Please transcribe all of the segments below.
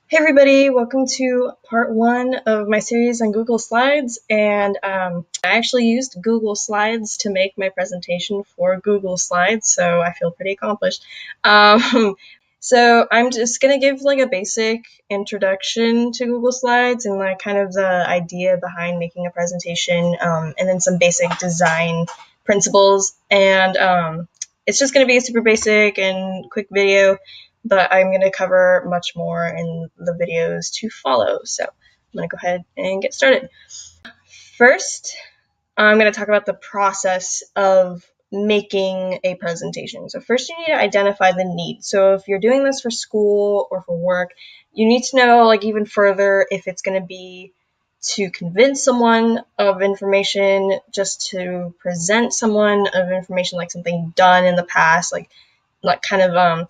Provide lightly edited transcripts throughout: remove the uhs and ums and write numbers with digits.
Hey everybody, welcome to part one of my series on Google Slides, and I actually used Google Slides to make my presentation for Google Slides, so I feel pretty accomplished. So I'm just gonna give like a basic introduction to Google Slides and like kind of the idea behind making a presentation, and then some basic design principles, and it's just gonna be a super basic and quick video, but I'm going to cover much more in the videos to follow. So I'm going to go ahead and get started. First, I'm going to talk about the process of making a presentation. So first you need to identify the need. So if you're doing this for school or for work, you need to know like even further if it's going to be to convince someone of information, just to present someone of information, like something done in the past, like kind of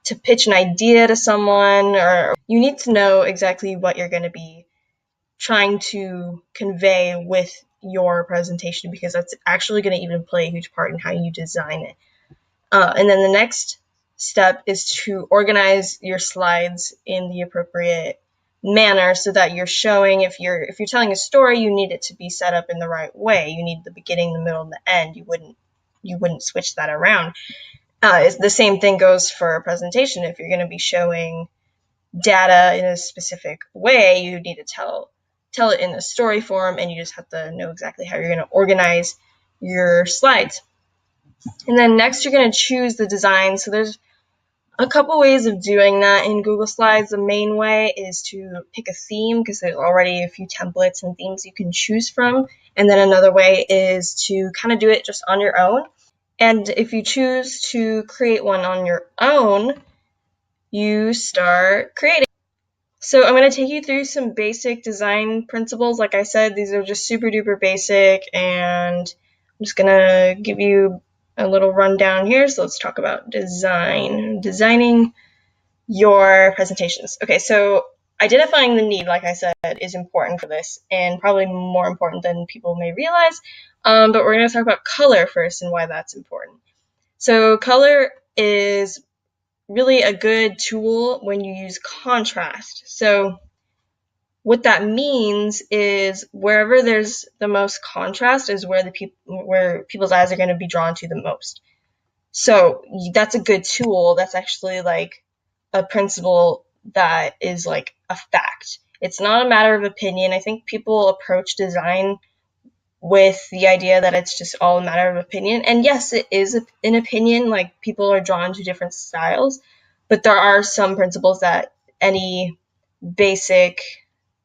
to pitch an idea to someone, or you need to know exactly what you're going to be trying to convey with your presentation, because that's actually going to even play a huge part in how you design it. And then the next step is to organize your slides in the appropriate manner so that you're showing, if you're telling a story, you need it to be set up in the right way. You need the beginning, the middle, and the end. You wouldn't switch that around. The same thing goes for a presentation. If you're going to be showing data in a specific way, you need to tell it in a story form, and you just have to know exactly how you're going to organize your slides. And then next, you're going to choose the design. So there's a couple ways of doing that in Google Slides. The main way is to pick a theme, because there's already a few templates and themes you can choose from. And then another way is to kind of do it just on your own. And if you choose to create one on your own, you start creating. So I'm going to take you through some basic design principles. Like I said, these are just super duper basic, and I'm just going to give you a little rundown here. So let's talk about designing your presentations. Okay, so identifying the need, like I said, is important for this, and probably more important than people may realize. But we're going to talk about color first and why that's important. So color is really a good tool when you use contrast. So what that means is wherever there's the most contrast is where where people's eyes are going to be drawn to the most. So that's a good tool. That's actually like a principle that is like a fact. It's not a matter of opinion. I think people approach design with the idea that it's just all a matter of opinion. And yes, it is an opinion. Like, people are drawn to different styles, but there are some principles that any basic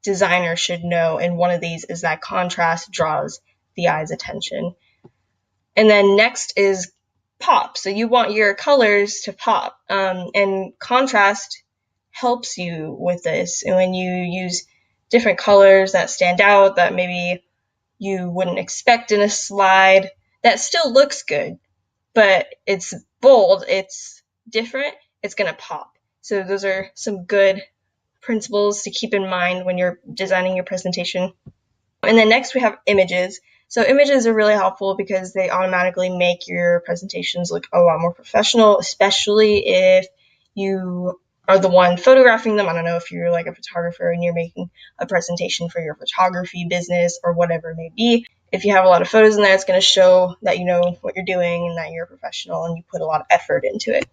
designer should know. And one of these is that contrast draws the eye's attention. And then next is pop. So you want your colors to pop. And contrast helps you with this. And when you use different colors that stand out, that maybe you wouldn't expect in a slide, that still looks good, but it's bold, it's different, it's going to pop. So those are some good principles to keep in mind when you're designing your presentation. And then next we have images. So images are really helpful because they automatically make your presentations look a lot more professional, especially if you are the one photographing them. I don't know if you're like a photographer and you're making a presentation for your photography business or whatever it may be. If you have a lot of photos in there, it's going to show that you know what you're doing and that you're a professional and you put a lot of effort into it.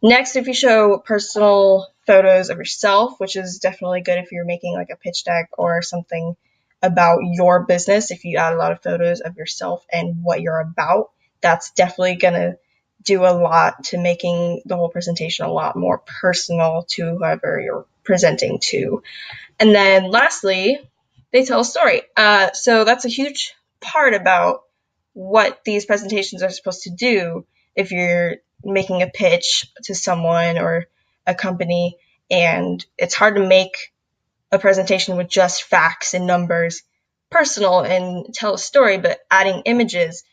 Next, if you show personal photos of yourself, which is definitely good if you're making like a pitch deck or something about your business, if you add a lot of photos of yourself and what you're about, that's definitely going to do a lot to making the whole presentation a lot more personal to whoever you're presenting to. And then lastly, they tell a story. So that's a huge part about what these presentations are supposed to do. If you're making a pitch to someone or a company, and it's hard to make a presentation with just facts and numbers personal and tell a story, but adding images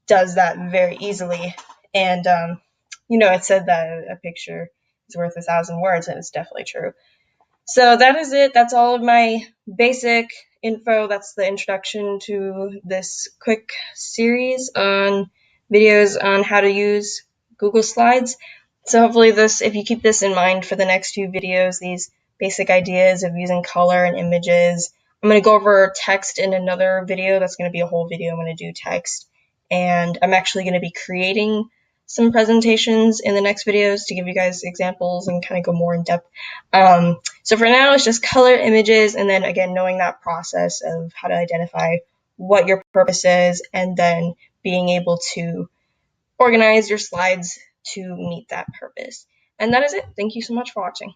does that very easily. And it said that a picture is worth 1,000 words, and it's definitely true. So that is it. That's all of my basic info. That's the introduction to this quick series on videos on how to use Google Slides. So hopefully if you keep this in mind for the next few videos, these basic ideas of using color and images. I'm going to go over text in another video. That's going to be a whole video. I'm going to do text. And I'm actually going to be creating some presentations in the next videos to give you guys examples and kind of go more in depth. So for now, it's just color, images, and then again, knowing that process of how to identify what your purpose is, and then being able to organize your slides to meet that purpose. And that is it. Thank you so much for watching.